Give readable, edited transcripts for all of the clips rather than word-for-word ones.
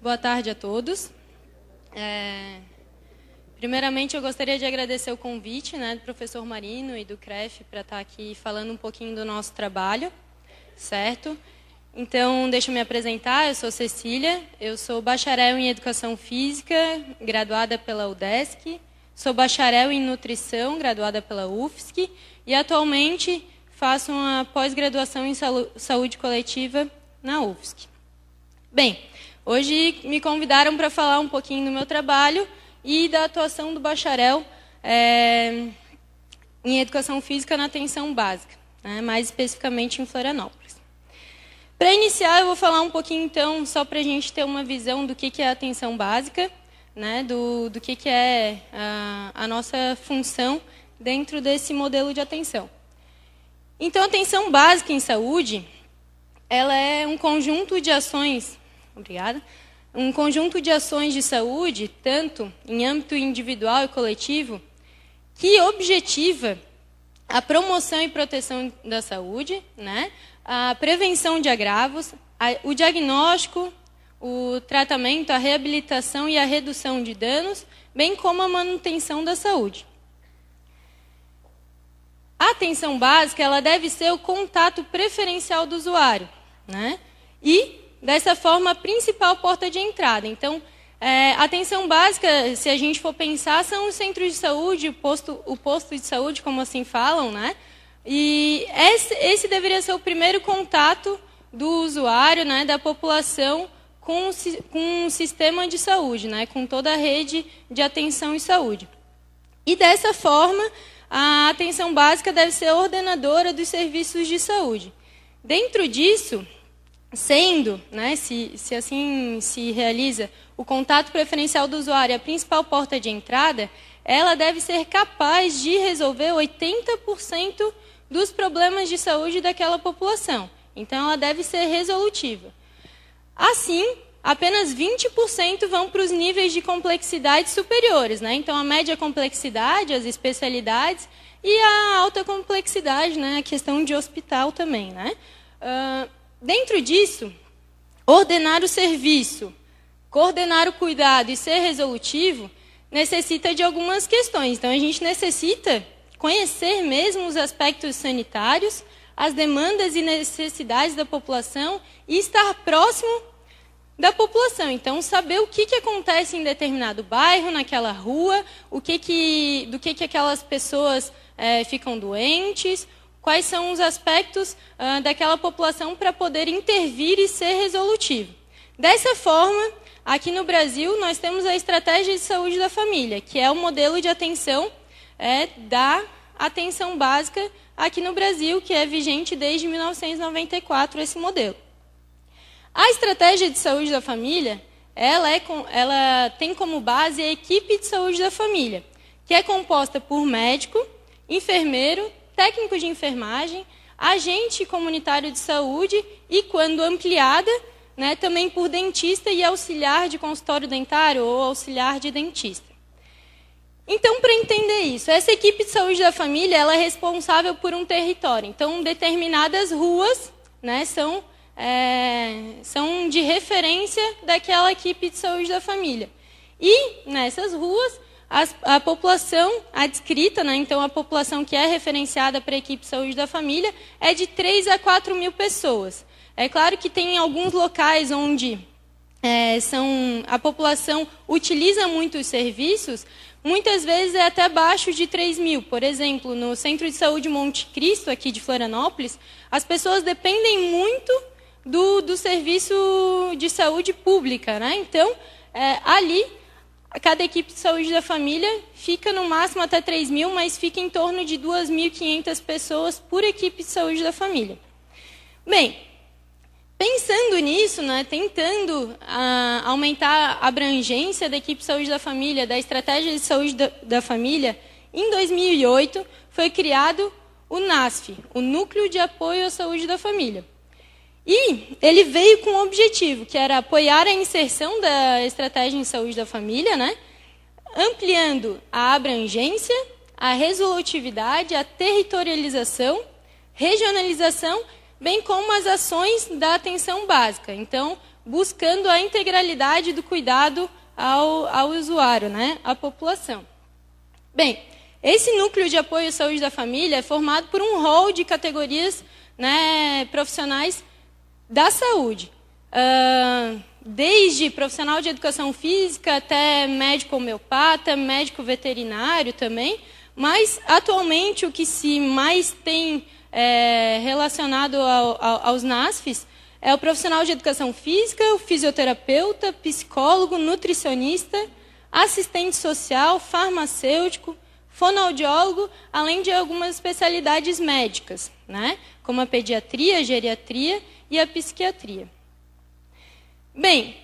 Boa tarde a todos. Primeiramente, eu gostaria de agradecer o convite, do professor Marino e do CREF para estar aqui falando um pouquinho do nosso trabalho, certo? Então, deixa eu me apresentar, eu sou Cecília, eu sou bacharel em Educação Física, graduada pela UDESC, sou bacharel em Nutrição, graduada pela UFSC, e atualmente faço uma pós-graduação em Saúde Coletiva na UFSC. Bem, hoje me convidaram para falar um pouquinho do meu trabalho e da atuação do bacharel em Educação Física na Atenção Básica, mais especificamente em Florianópolis. Para iniciar, eu vou falar um pouquinho, então, só para a gente ter uma visão do que é a Atenção Básica, do que é a nossa função dentro desse modelo de atenção. Então, a atenção básica em saúde, ela é um conjunto de ações, um conjunto de ações de saúde, tanto em âmbito individual e coletivo, que objetiva a promoção e proteção da saúde, a prevenção de agravos, o diagnóstico, o tratamento, a reabilitação e a redução de danos, bem como a manutenção da saúde. A atenção básica ela deve ser o contato preferencial do usuário, e, dessa forma, a principal porta de entrada. Então, a atenção básica, se a gente for pensar, são os centros de saúde, o posto de saúde, como assim falam, E esse deveria ser o primeiro contato do usuário, da população, com um sistema de saúde, com toda a rede de atenção e saúde. E, dessa forma, a atenção básica deve ser ordenadora dos serviços de saúde. Dentro disso, sendo, se assim se realiza, o contato preferencial do usuário a principal porta de entrada, ela deve ser capaz de resolver 80% dos problemas de saúde daquela população. Então, ela deve ser resolutiva. Assim, apenas 20% vão para os níveis de complexidade superiores. Então, a média complexidade, as especialidades, e a alta complexidade, a questão de hospital também. Dentro disso, ordenar o serviço, coordenar o cuidado e ser resolutivo necessita de algumas questões. Então, a gente necessita conhecer mesmo os aspectos sanitários, as demandas e necessidades da população e estar próximo da população. Então, saber o que acontece em determinado bairro, naquela rua, do que aquelas pessoas ficam doentes, quais são os aspectos daquela população para poder intervir e ser resolutivo. Dessa forma, aqui no Brasil, nós temos a Estratégia de Saúde da Família, que é o modelo de atenção da atenção básica aqui no Brasil, que é vigente desde 1994, esse modelo. A Estratégia de Saúde da Família, ela tem como base a equipe de saúde da família, que é composta por médico, enfermeiro, técnico de enfermagem, agente comunitário de saúde e, quando ampliada, também por dentista e auxiliar de consultório dentário ou auxiliar de dentista. Então, para entender isso, essa equipe de saúde da família ela é responsável por um território. Então, determinadas ruas são de referência daquela equipe de saúde da família. E, nessas ruas, a população adscrita, então a população que é referenciada para a equipe de saúde da família, é de 3 a 4 mil pessoas. É claro que tem alguns locais onde a população utiliza muito os serviços, muitas vezes é até abaixo de 3 mil. Por exemplo, no Centro de Saúde Monte Cristo, aqui de Florianópolis, as pessoas dependem muito do serviço de saúde pública. Então, ali, cada equipe de saúde da família fica no máximo até 3 mil, mas fica em torno de 2.500 pessoas por equipe de saúde da família. Bem, pensando nisso, tentando aumentar a abrangência da equipe de saúde da família, da estratégia de saúde da família, em 2008 foi criado o NASF, o Núcleo de Apoio à Saúde da Família. E ele veio com um objetivo, que era apoiar a inserção da estratégia em saúde da família, ampliando a abrangência, a resolutividade, a territorialização, regionalização, bem como as ações da atenção básica. Então, buscando a integralidade do cuidado ao usuário, né, à população. Bem, esse núcleo de apoio à saúde da família é formado por um rol de categorias, né, profissionais da saúde. Desde profissional de educação física até médico homeopata, médico veterinário também, mas atualmente o que se mais tem relacionado aos NASFs é o profissional de educação física, o fisioterapeuta, psicólogo, nutricionista, assistente social, farmacêutico, fonoaudiólogo, além de algumas especialidades médicas, né, como a pediatria, a geriatria e a psiquiatria. Bem,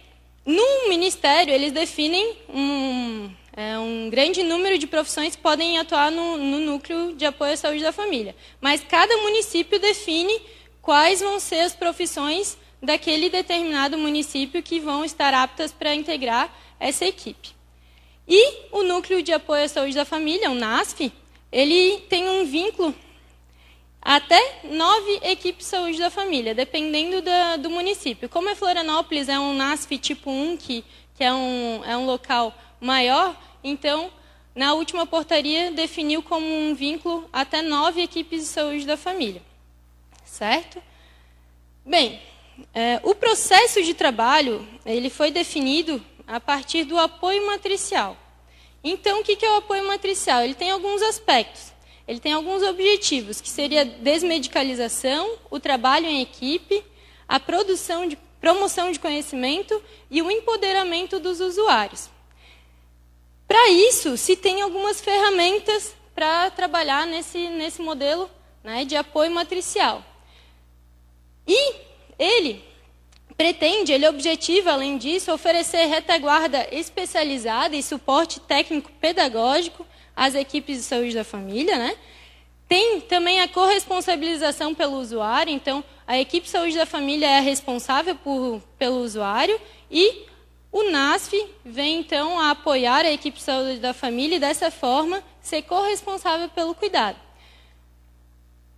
no Ministério, eles definem um grande número de profissões que podem atuar no núcleo de apoio à saúde da família. Mas cada município define quais vão ser as profissões daquele determinado município que vão estar aptas para integrar essa equipe. E o núcleo de apoio à saúde da família, o NASF, ele tem um vínculo até 9 equipes de saúde da família, dependendo do município. Como Florianópolis é um NASF tipo 1, que é um local maior, então, na última portaria, definiu como um vínculo até 9 equipes de saúde da família. Certo? Bem, o processo de trabalho ele foi definido a partir do apoio matricial. Então, o que é o apoio matricial? Ele tem alguns aspectos. Ele tem alguns objetivos, que seria a desmedicalização, o trabalho em equipe, a promoção de conhecimento e o empoderamento dos usuários. Para isso, se tem algumas ferramentas para trabalhar nesse modelo, né, de apoio matricial. E ele objetiva, além disso, oferecer retaguarda especializada e suporte técnico-pedagógico às equipes de saúde da família, né? Tem também a corresponsabilização pelo usuário, então a equipe de saúde da família é responsável pelo usuário e o NASF vem então a apoiar a equipe de saúde da família e dessa forma ser corresponsável pelo cuidado.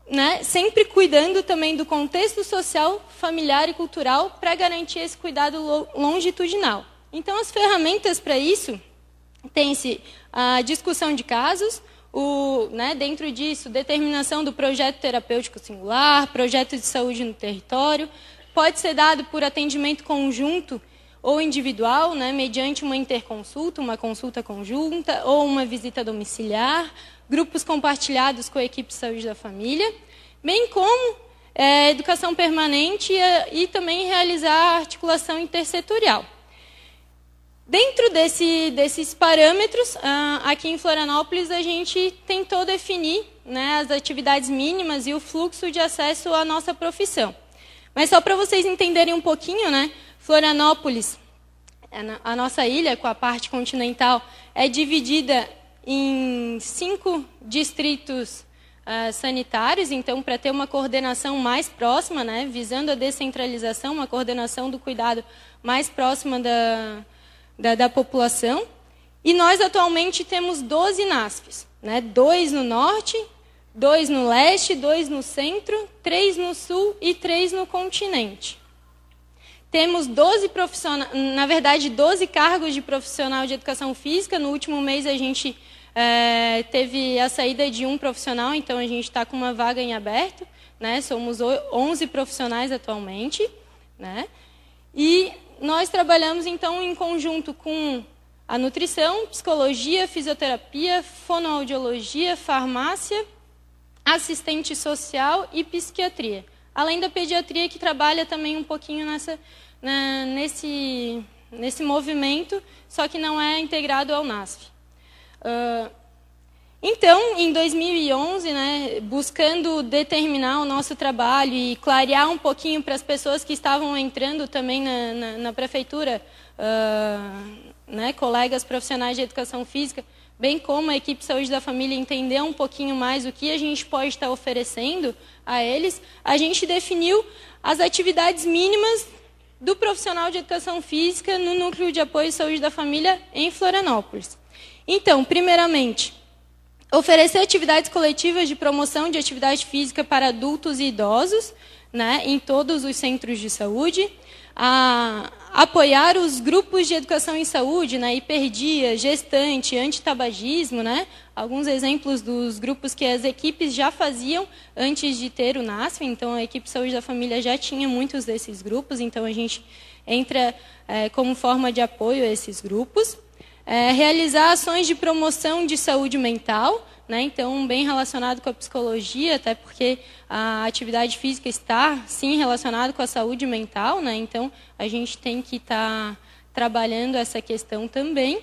Né? Sempre cuidando também do contexto social, familiar e cultural para garantir esse cuidado longitudinal. Então, as ferramentas para isso, tem-se a discussão de casos, dentro disso, determinação do projeto terapêutico singular, projeto de saúde no território, pode ser dado por atendimento conjunto ou individual, né, mediante uma interconsulta, uma consulta conjunta ou uma visita domiciliar, grupos compartilhados com a equipe de saúde da família, bem como educação permanente e também realizar a articulação intersetorial. Dentro desses parâmetros, aqui em Florianópolis, a gente tentou definir, né, as atividades mínimas e o fluxo de acesso à nossa profissão. Mas só para vocês entenderem um pouquinho, né, Florianópolis, a nossa ilha, com a parte continental, é dividida em 5 distritos sanitários, então, para ter uma coordenação mais próxima, né, visando a descentralização, uma coordenação do cuidado mais próxima da população. E nós, atualmente, temos 12 NASFs, né, 2 no norte, 2 no leste, 2 no centro, 3 no sul e 3 no continente. Temos 12 cargos de profissional de educação física. No último mês, a gente teve a saída de um profissional, então a gente está com uma vaga em aberto, né? Somos 11 profissionais atualmente, né? E nós trabalhamos, então, em conjunto com a nutrição, psicologia, fisioterapia, fonoaudiologia, farmácia, assistente social e psiquiatria. Além da pediatria, que trabalha também um pouquinho nesse movimento, só que não é integrado ao NASF. Então, em 2011, né, buscando determinar o nosso trabalho e clarear um pouquinho para as pessoas que estavam entrando também na prefeitura, né, colegas profissionais de educação física, bem como a equipe de saúde da família, entender um pouquinho mais o que a gente pode estar oferecendo a eles, a gente definiu as atividades mínimas do profissional de educação física no Núcleo de Apoio e Saúde da Família em Florianópolis. Então, primeiramente, oferecer atividades coletivas de promoção de atividade física para adultos e idosos, né, em todos os centros de saúde. a apoiar os grupos de educação em saúde, né, hiperdia, gestante, antitabagismo, né, alguns exemplos dos grupos que as equipes já faziam antes de ter o NASF. Então, a equipe de saúde da família já tinha muitos desses grupos, então a gente entra como forma de apoio a esses grupos. Realizar ações de promoção de saúde mental, né, então bem relacionado com a psicologia, até porque a atividade física está, sim, relacionada com a saúde mental, né, então a gente tem que estar trabalhando essa questão também.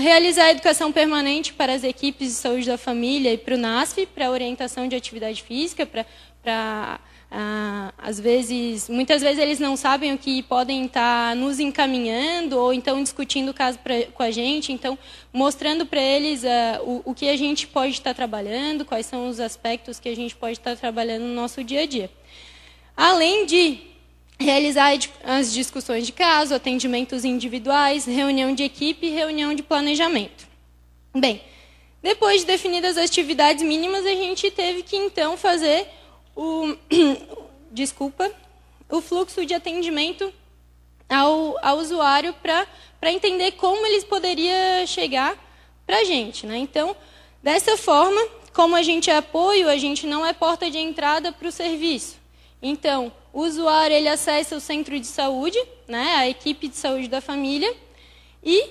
Realizar a educação permanente para as equipes de saúde da família e para o NASF, para orientação de atividade física, às vezes, muitas vezes eles não sabem o que podem estar nos encaminhando ou então discutindo o caso com a gente, então mostrando para eles o que a gente pode estar trabalhando, quais são os aspectos que a gente pode estar trabalhando no nosso dia a dia. Além de realizar as discussões de caso, atendimentos individuais, reunião de equipe e reunião de planejamento. Bem, depois de definidas as atividades mínimas, a gente teve que então fazer o fluxo de atendimento ao usuário para entender como eles poderiam chegar para a gente, né? Então, dessa forma, como a gente é apoio, a gente não é porta de entrada para o serviço. Então, o usuário ele acessa o centro de saúde, né, a equipe de saúde da família, e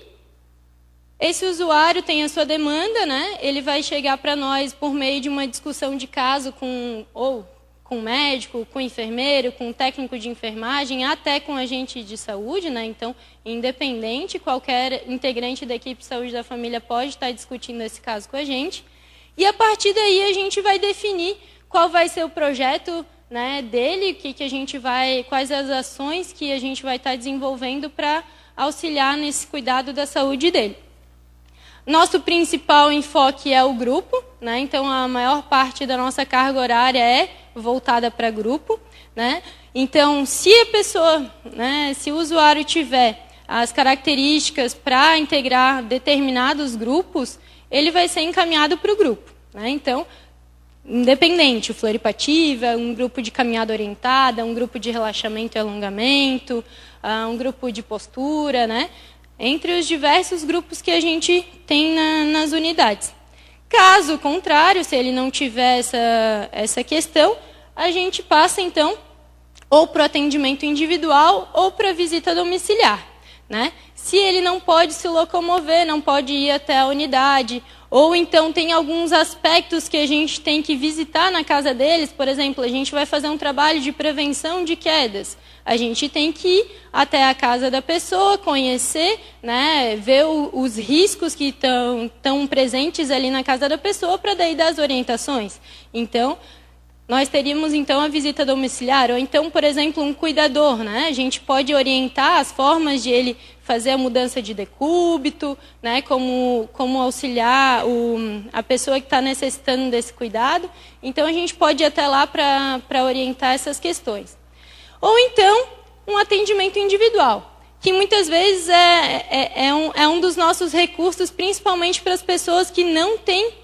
esse usuário tem a sua demanda, né, ele vai chegar para nós por meio de uma discussão de caso com o médico, com o enfermeiro, com o técnico de enfermagem, até com o agente de saúde, né, então, independente, qualquer integrante da equipe de saúde da família pode estar discutindo esse caso com a gente, e a partir daí a gente vai definir qual vai ser o projeto, né, dele, quais as ações que a gente vai estar desenvolvendo para auxiliar nesse cuidado da saúde dele. Nosso principal enfoque é o grupo, né, então a maior parte da nossa carga horária é voltada para grupo, né. Então, se a pessoa, né, se o usuário tiver as características para integrar determinados grupos, ele vai ser encaminhado para o grupo, né. Então, independente, o floripativa, um grupo de caminhada orientada, um grupo de relaxamento e alongamento, um grupo de postura, né? Entre os diversos grupos que a gente tem nas unidades. Caso contrário, se ele não tiver essa questão, a gente passa, então, ou para o atendimento individual ou para a visita domiciliar, né? Se ele não pode se locomover, não pode ir até a unidade, ou então tem alguns aspectos que a gente tem que visitar na casa deles, por exemplo, a gente vai fazer um trabalho de prevenção de quedas. A gente tem que ir até a casa da pessoa, conhecer, né, ver os riscos que estão presentes ali na casa da pessoa para daí dar as orientações. Então, nós teríamos, então, a visita domiciliar, ou então, por exemplo, um cuidador, né? A gente pode orientar as formas de ele fazer a mudança de decúbito, né? Como auxiliar a pessoa que está necessitando desse cuidado. Então, a gente pode ir até lá para orientar essas questões. Ou então, um atendimento individual, que muitas vezes é um dos nossos recursos, principalmente para as pessoas que não têm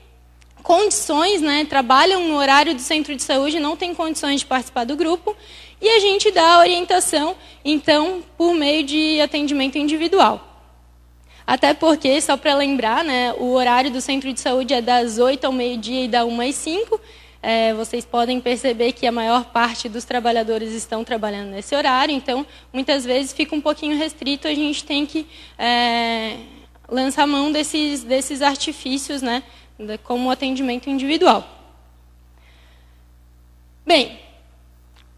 condições, né, trabalham no horário do centro de saúde, não têm condições de participar do grupo, e a gente dá a orientação, então, por meio de atendimento individual. Até porque, só para lembrar, né, o horário do centro de saúde é das 8 ao meio-dia e da 1 às 5. Vocês podem perceber que a maior parte dos trabalhadores estão trabalhando nesse horário, então, muitas vezes fica um pouquinho restrito, a gente tem que lançar mão desses artifícios, né, como atendimento individual. Bem,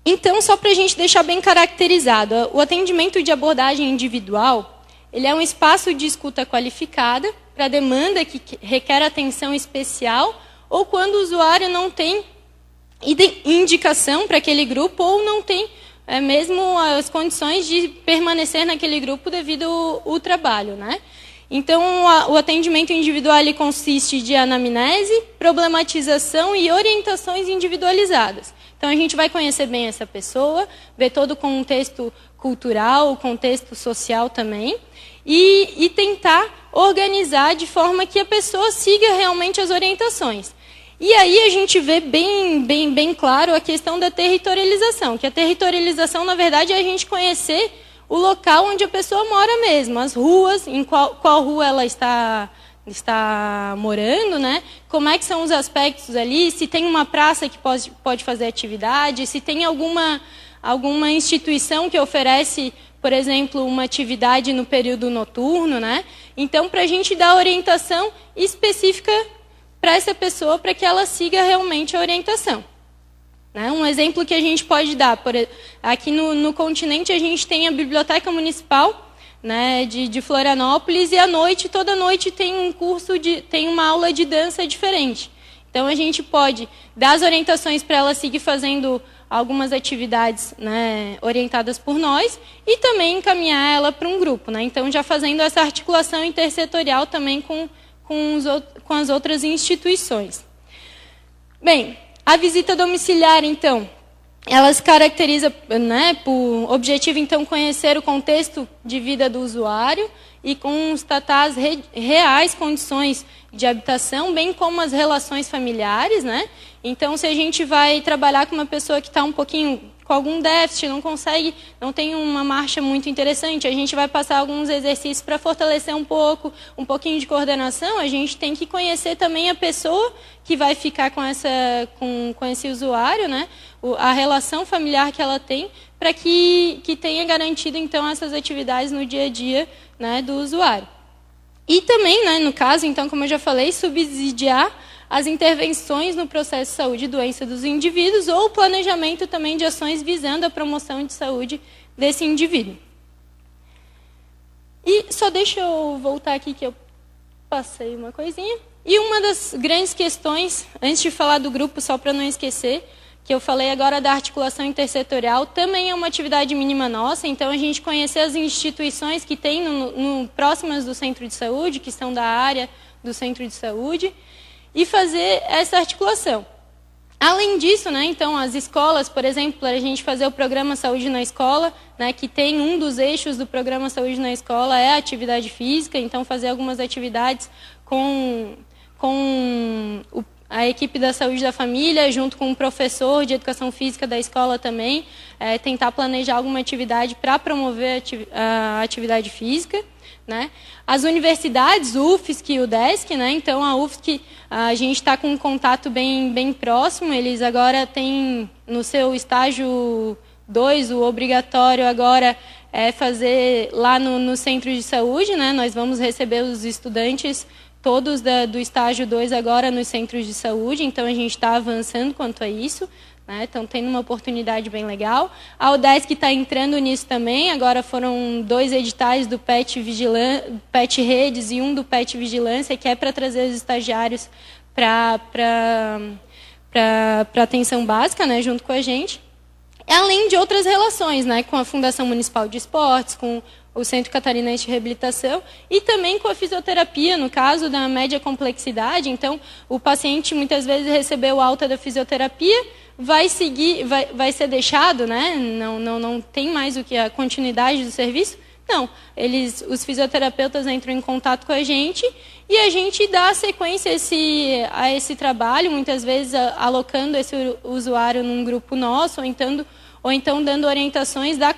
então, só para a gente deixar bem caracterizado, o atendimento de abordagem individual, ele é um espaço de escuta qualificada para demanda que requer atenção especial ou quando o usuário não tem indicação para aquele grupo ou não tem mesmo as condições de permanecer naquele grupo devido ao trabalho, né? Então, o atendimento individual ele consiste de anamnese, problematização e orientações individualizadas. Então, a gente vai conhecer bem essa pessoa, ver todo o contexto cultural, o contexto social também, e tentar organizar de forma que a pessoa siga realmente as orientações. E aí a gente vê bem claro a questão da territorialização, que a territorialização, na verdade, é a gente conhecer o local onde a pessoa mora mesmo, as ruas, em qual rua ela está morando, né? Como é que são os aspectos ali, se tem uma praça que pode fazer atividade, se tem alguma instituição que oferece, por exemplo, uma atividade no período noturno, né? Então, para a gente dar orientação específica para essa pessoa, para que ela siga realmente a orientação. Né? Um exemplo que a gente pode dar, aqui no continente a gente tem a Biblioteca Municipal, né, de Florianópolis, e à noite, toda noite tem tem uma aula de dança diferente. Então a gente pode dar as orientações para ela seguir fazendo algumas atividades, né, orientadas por nós, e também encaminhar ela para um grupo. Né? Então já fazendo essa articulação intersetorial também com as outras instituições. Bem, a visita domiciliar, então, ela se caracteriza, né, por objetivo, então, conhecer o contexto de vida do usuário e constatar as reais condições de habitação, bem como as relações familiares, né? Então, se a gente vai trabalhar com uma pessoa que está um pouquinho com algum déficit, não tem uma marcha muito interessante, a gente vai passar alguns exercícios para fortalecer um pouquinho de coordenação, a gente tem que conhecer também a pessoa que vai ficar com esse usuário, né? A relação familiar que ela tem, para que tenha garantido, então, essas atividades no dia a dia, né, do usuário. E também, né, no caso, então, como eu já falei, subsidiar as intervenções no processo de saúde e doença dos indivíduos ou o planejamento também de ações visando a promoção de saúde desse indivíduo. E só deixa eu voltar aqui que eu passei uma coisinha. E uma das grandes questões, antes de falar do grupo, só para não esquecer, que eu falei agora da articulação intersetorial, também é uma atividade mínima nossa, então a gente conhecer as instituições que tem próximas do centro de saúde, que são da área do centro de saúde, e fazer essa articulação. Além disso, né, então, as escolas, por exemplo, para a gente fazer o programa Saúde na Escola, né, que tem um dos eixos do programa Saúde na Escola é a atividade física, então fazer algumas atividades com a equipe da saúde da família, junto com o professor de educação física da escola também, tentar planejar alguma atividade para promover a atividade física. Né? As universidades, o UFSC e o UDESC, né? Então a UFSC, a gente está com um contato bem próximo, eles agora têm no seu estágio 2, o obrigatório agora é fazer lá no centro de saúde, né? Nós vamos receber os estudantes todos do estágio 2 agora nos centros de saúde, então a gente está avançando quanto a isso. Estão tendo uma oportunidade bem legal. A UDESC está entrando nisso também. Agora foram 2 editais do PET Redes e um do PET Vigilância, que é para trazer os estagiários para atenção básica, né, junto com a gente. Além de outras relações, né, com a Fundação Municipal de Esportes, com o Centro Catarinense de Reabilitação e também com a fisioterapia, no caso da média complexidade. Então, o paciente muitas vezes recebeu alta da fisioterapia, vai ser deixado, né? Não tem mais a continuidade do serviço. Não, os fisioterapeutas entram em contato com a gente e a gente dá sequência a esse trabalho, muitas vezes alocando esse usuário num grupo nosso, ou então dando orientações da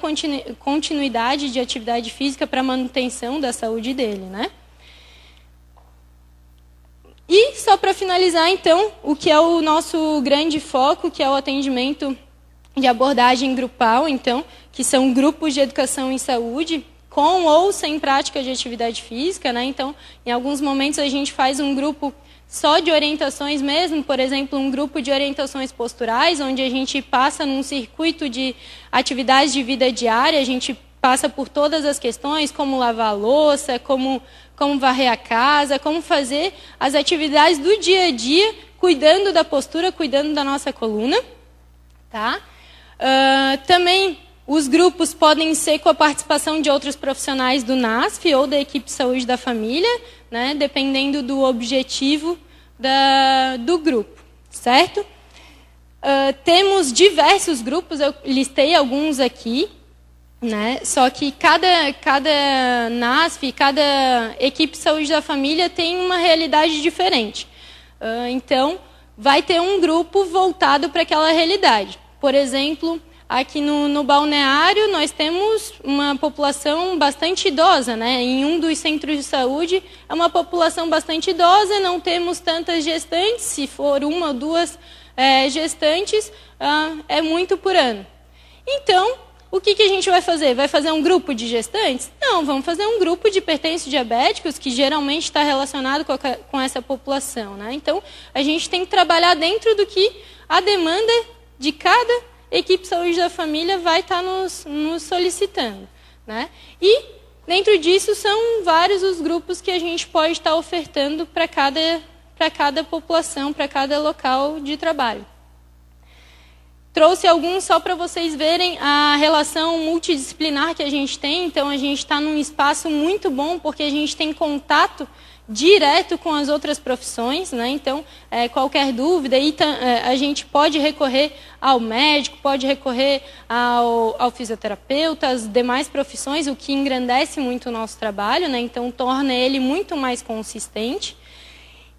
continuidade de atividade física para a manutenção da saúde dele, né? E, só para finalizar, então, o que é o nosso grande foco, que é o atendimento de abordagem grupal, então, que são grupos de educação em saúde, com ou sem prática de atividade física, né? Então, em alguns momentos a gente faz um grupo só de orientações mesmo, por exemplo, um grupo de orientações posturais, onde a gente passa num circuito de atividades de vida diária, a gente passa por todas as questões, como lavar a louça, como varrer a casa, como fazer as atividades do dia a dia, cuidando da postura, cuidando da nossa coluna. Tá? Também os grupos podem ser com a participação de outros profissionais do NASF ou da equipe de saúde da família, né, dependendo do objetivo do grupo, certo? Temos diversos grupos, eu listei alguns aqui, né? Só que cada NASF, cada equipe de saúde da família tem uma realidade diferente. Então, vai ter um grupo voltado para aquela realidade. Por exemplo, aqui no balneário, nós temos uma população bastante idosa, né? Em um dos centros de saúde, é uma população bastante idosa, não temos tantas gestantes, se for uma ou duas gestantes, é muito por ano. Então, o que a gente vai fazer? Vai fazer um grupo de gestantes? Não, vamos fazer um grupo de hipertensos diabéticos, que geralmente está relacionado com essa população, né? Então, a gente tem que trabalhar dentro do que a demanda de cada equipe de saúde da família vai estar nos solicitando, né? E, dentro disso, são vários os grupos que a gente pode estar ofertando para cada população, para cada local de trabalho. Trouxe alguns só para vocês verem a relação multidisciplinar que a gente tem. Então, a gente está num espaço muito bom, porque a gente tem contato direto com as outras profissões, né? Então, qualquer dúvida, a gente pode recorrer ao médico, pode recorrer ao fisioterapeuta, às demais profissões, o que engrandece muito o nosso trabalho, né? Então, torna ele muito mais consistente.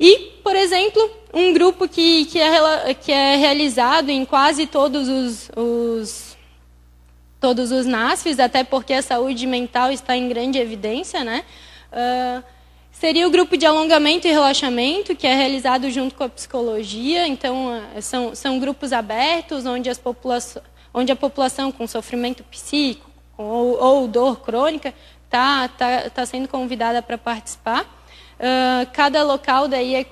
E, por exemplo, um grupo que é realizado em quase todos os NASFs, até porque a saúde mental está em grande evidência, né? Seria o grupo de alongamento e relaxamento, que é realizado junto com a psicologia. Então, são grupos abertos, onde a população com sofrimento psíquico ou dor crônica está sendo convidada para participar. Cada local daí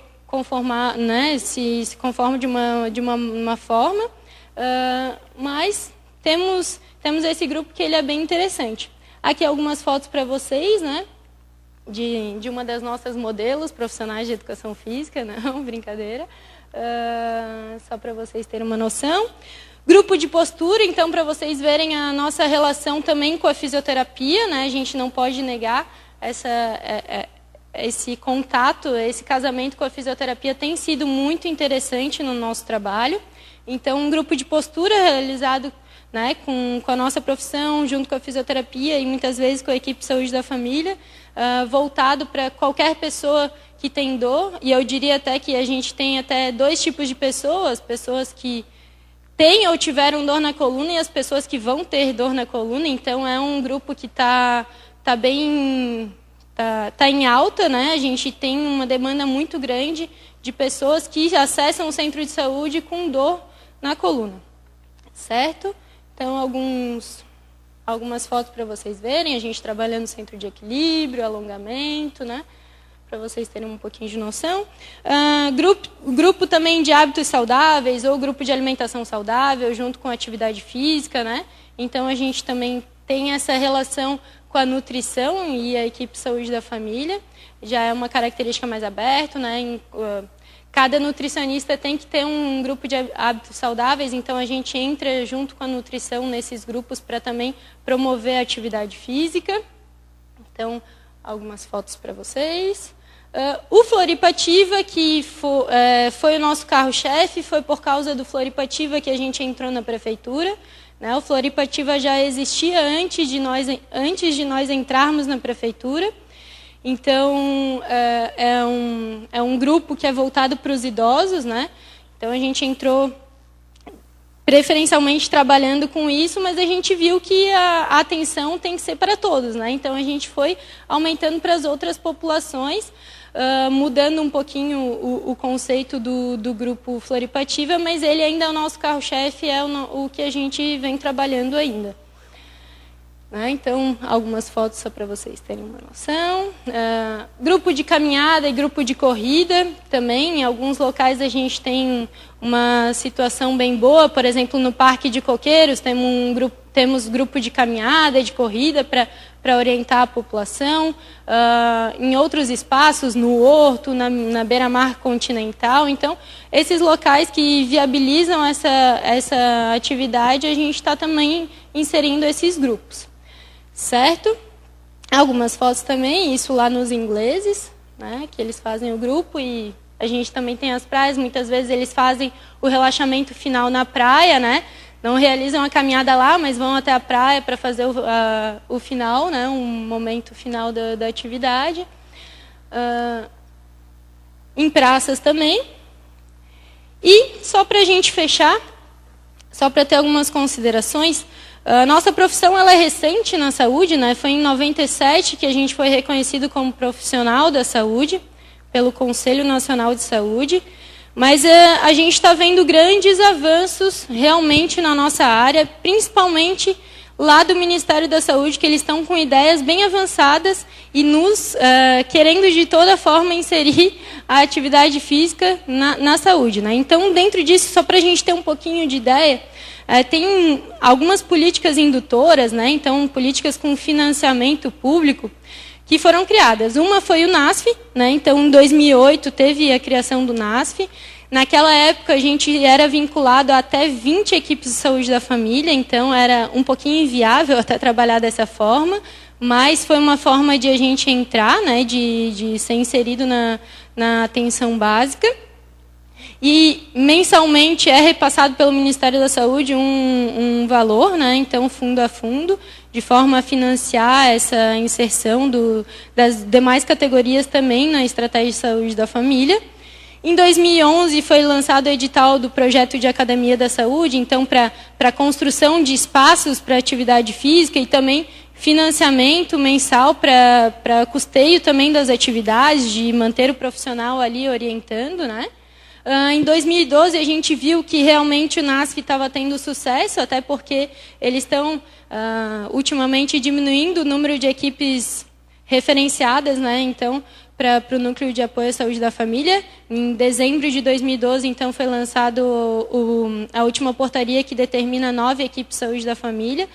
se conforma de uma forma, mas temos esse grupo que ele é bem interessante. Aqui algumas fotos para vocês, né, de uma das nossas modelos profissionais de educação física, não, brincadeira, só para vocês terem uma noção. Grupo de postura, então, para vocês verem a nossa relação também com a fisioterapia, né, a gente não pode negar esse contato, esse casamento com a fisioterapia tem sido muito interessante no nosso trabalho. Então, um grupo de postura realizado, né, com a nossa profissão, junto com a fisioterapia e muitas vezes com a equipe de saúde da família, voltado para qualquer pessoa que tem dor. E eu diria até que a gente tem até dois tipos de pessoas que têm ou tiveram dor na coluna e as pessoas que vão ter dor na coluna. Então, é um grupo que está bem... Está em alta, né? A gente tem uma demanda muito grande de pessoas que acessam o centro de saúde com dor na coluna, certo? Então, algumas fotos para vocês verem, a gente trabalhando no centro de equilíbrio, alongamento, né? Para vocês terem um pouquinho de noção. Grupo também de hábitos saudáveis ou grupo de alimentação saudável, junto com atividade física, né? Então, a gente também tem essa relação com a nutrição e a equipe de saúde da família. Já é uma característica mais aberta, né? Cada nutricionista tem que ter um grupo de hábitos saudáveis, então a gente entra junto com a nutrição nesses grupos para também promover a atividade física. Então, algumas fotos para vocês. O Floripativa, que foi o nosso carro-chefe, foi por causa do Floripativa que a gente entrou na prefeitura. O Floripativa já existia antes de nós entrarmos na prefeitura. Então, é um grupo que é voltado para os idosos, né? Então, a gente entrou preferencialmente trabalhando com isso, mas a gente viu que a atenção tem que ser para todos, né? Então, a gente foi aumentando para as outras populações, mudando um pouquinho o conceito do grupo Floripativa, mas ele ainda é o nosso carro-chefe, é o que a gente vem trabalhando ainda. Então, algumas fotos só para vocês terem uma noção. Grupo de caminhada e grupo de corrida também. Em alguns locais a gente tem uma situação bem boa. Por exemplo, no Parque de Coqueiros temos grupo de caminhada e de corrida para orientar a população. Em outros espaços, no Horto, na beira-mar continental. Então, esses locais que viabilizam essa atividade, a gente está também inserindo esses grupos. Certo? Algumas fotos também, isso lá nos ingleses, né, que eles fazem o grupo, e a gente também tem as praias, muitas vezes eles fazem o relaxamento final na praia, né, não realizam a caminhada lá, mas vão até a praia para fazer o final, né, um momento final da atividade. Em praças também. E, só para a gente fechar, só para ter algumas considerações, a nossa profissão ela é recente na saúde, né? Foi em 97 que a gente foi reconhecido como profissional da saúde, pelo Conselho Nacional de Saúde, mas a gente está vendo grandes avanços realmente na nossa área, principalmente lá do Ministério da Saúde, que eles estão com ideias bem avançadas e nos querendo de toda forma inserir a atividade física na saúde, né? Então, dentro disso, só para a gente ter um pouquinho de ideia, tem algumas políticas indutoras, né? Então, políticas com financiamento público, que foram criadas. Uma foi o NASF, né? Então, em 2008 teve a criação do NASF. Naquela época, a gente era vinculado a até 20 equipes de saúde da família, então era um pouquinho inviável até trabalhar dessa forma, mas foi uma forma de a gente entrar, né? De ser inserido na atenção básica. E mensalmente é repassado pelo Ministério da Saúde um valor, né? Então, fundo a fundo, de forma a financiar essa inserção das demais categorias também na estratégia de saúde da família. Em 2011 foi lançado o edital do projeto de Academia da Saúde, então para a construção de espaços para atividade física e também financiamento mensal para custeio também das atividades, de manter o profissional ali orientando, né? Em 2012, a gente viu que realmente o NASF estava tendo sucesso, até porque eles estão, ultimamente, diminuindo o número de equipes referenciadas, né? Então, para o Núcleo de Apoio à Saúde da Família. Em dezembro de 2012, então, foi lançado a última portaria que determina 9 equipes de saúde da família.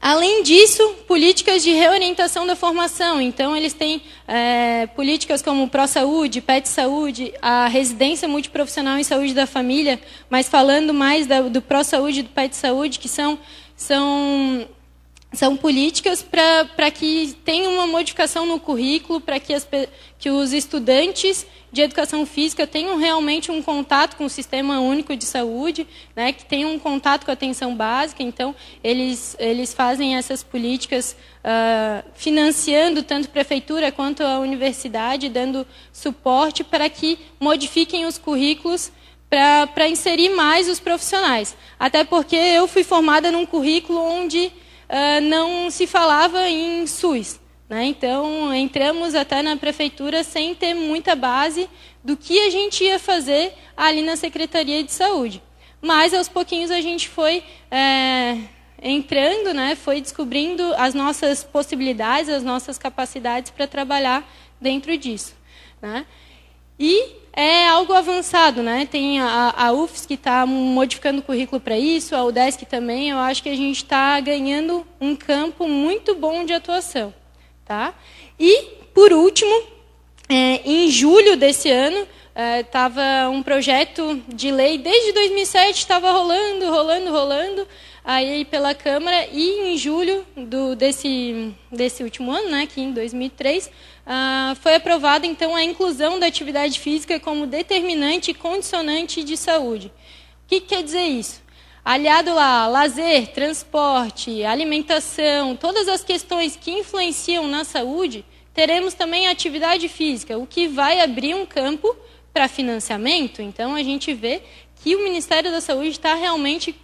Além disso, políticas de reorientação da formação. Então, eles têm políticas como ProSaúde, PET Saúde, a residência multiprofissional em saúde da família, mas falando mais do ProSaúde e do PET Saúde, que são políticas para que tenha uma modificação no currículo, para que os estudantes de educação física tenham realmente um contato com o Sistema Único de Saúde, né, que tenham um contato com a atenção básica. Então, eles fazem essas políticas financiando tanto a prefeitura quanto a universidade, dando suporte para que modifiquem os currículos para inserir mais os profissionais. Até porque eu fui formada num currículo onde não se falava em SUS, né? Então, entramos até na prefeitura sem ter muita base do que a gente ia fazer ali na Secretaria de Saúde. Mas, aos pouquinhos, a gente foi entrando, né? Foi descobrindo as nossas possibilidades, as nossas capacidades para trabalhar dentro disso, né? E é algo avançado, né? Tem a UFSC que está modificando o currículo para isso, a UDESC também. Eu acho que a gente está ganhando um campo muito bom de atuação, tá? E, por último, em julho desse ano, estava um projeto de lei, desde 2007 estava rolando, aí pela Câmara, e em julho desse último ano, né, aqui em 2003, foi aprovada, então, a inclusão da atividade física como determinante e condicionante de saúde. O que quer dizer isso? Aliado lá, lazer, transporte, alimentação, todas as questões que influenciam na saúde, teremos também a atividade física, o que vai abrir um campo para financiamento. Então, a gente vê que o Ministério da Saúde está realmente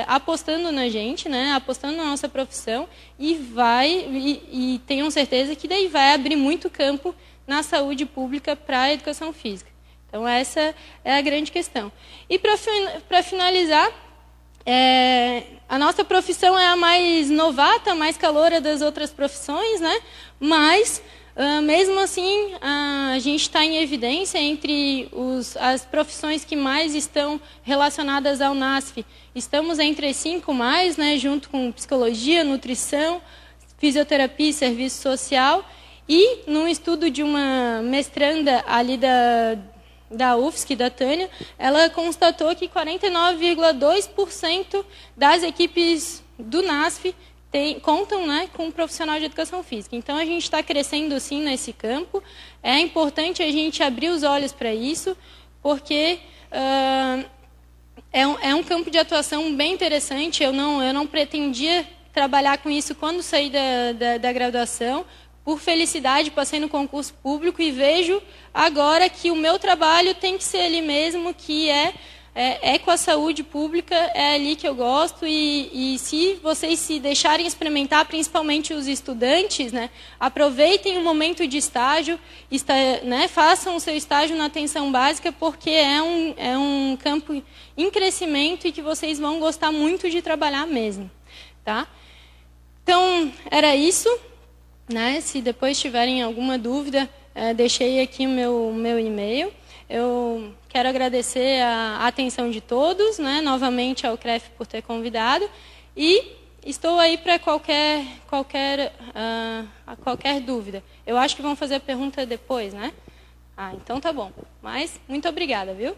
apostando na gente, né, apostando na nossa profissão, e tenham certeza que daí vai abrir muito campo na saúde pública para a educação física. Então, essa é a grande questão. E, para finalizar, a nossa profissão é a mais novata, a mais caloura das outras profissões, né? Mas, mesmo assim, a gente está em evidência entre as profissões que mais estão relacionadas ao NASF. Estamos entre as 5 mais, né, junto com psicologia, nutrição, fisioterapia e serviço social. E, num estudo de uma mestranda ali da UFSC, da Tânia, ela constatou que 49,2% das equipes do NASF contam, né, com um profissional de educação física. Então, a gente está crescendo, sim, nesse campo. É importante a gente abrir os olhos para isso, porque é um campo de atuação bem interessante. Eu não pretendia trabalhar com isso quando saí da graduação, por felicidade, passei no concurso público e vejo agora que o meu trabalho tem que ser ali mesmo, que é com a saúde pública, é ali que eu gosto, e se vocês se deixarem experimentar, principalmente os estudantes, né, aproveitem o momento de estágio, né, façam o seu estágio na atenção básica, porque é um campo em crescimento e que vocês vão gostar muito de trabalhar mesmo. Tá? Então, era isso. Né? Se depois tiverem alguma dúvida, deixei aqui o meu e-mail. Eu quero agradecer a atenção de todos, né? Novamente ao CREF por ter convidado, e estou aí para qualquer dúvida. Eu acho que vão fazer a pergunta depois, né? Então tá bom. Mas muito obrigada, viu?